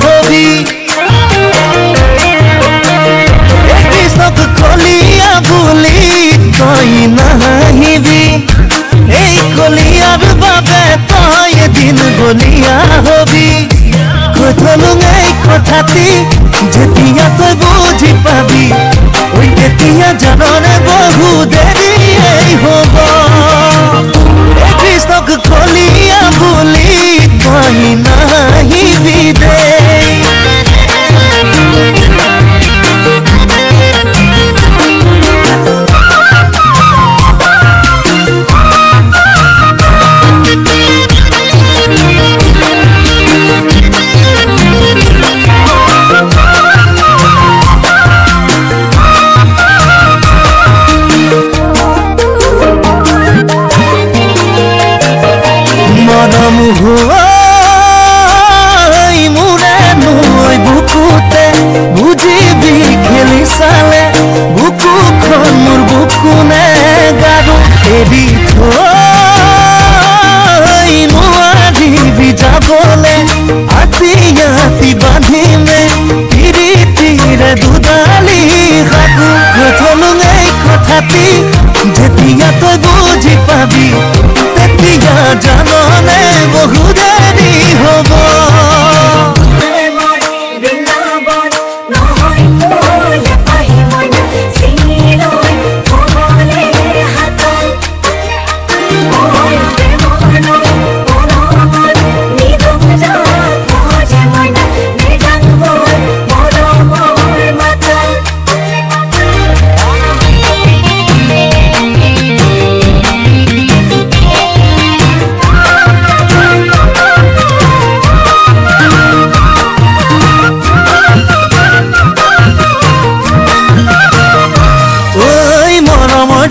hobby কৃষ্ণক কলিয়া বুলি তই নাহিবি এই কলিয়াৰ বাবে তই এদিন বলিয়া হবি কৈথলো এই কথাটি যেতিয়া তই বুজি পাবি ওই তেতিয়া জাননে বহু দেৰি হ'ব কৃষ্ণক কলিয়া বুলি তই নাহিবি দেই মোৰে নৈ বুকুতে বুজিবি খেলি চালে বুকুখন মোৰ বুকুনে গাৰু এৰি থৈ নোৱাৰিবি যাবলে আতি আতি বান্ধিমে পিৰিতিৰে দুডালি সাকু কৈথলো এই কথাটি যেতিয়া তই বুজি পাবি তেতিয়া জাননে বহু দেৰি হ'ব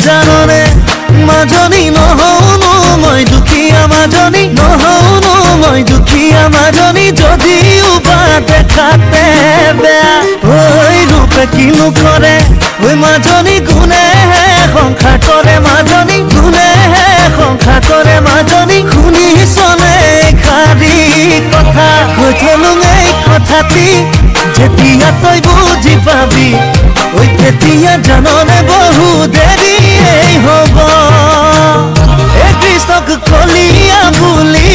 জাননে মাজনী নহৌনো মই দুখীয়া মাজনী নহৌনো মই দুখীয়া মাজনী যদিও বা দেখাতে বেয়া ঐ ৰূপে কিনো কৰে ঐ মাজনী গুণেহে সংসাৰ কৰে মাজনী গুণেহে সংসাৰ কৰে মাজনী শুনিছনে খাৰী কথা কৈথলো এই কথাটি যেতিয়া তই বুজি পাবি ওই তেতিয়া জাননে বহু দেৰি হ'ব কৃষ্ণক কলিয়া বুলি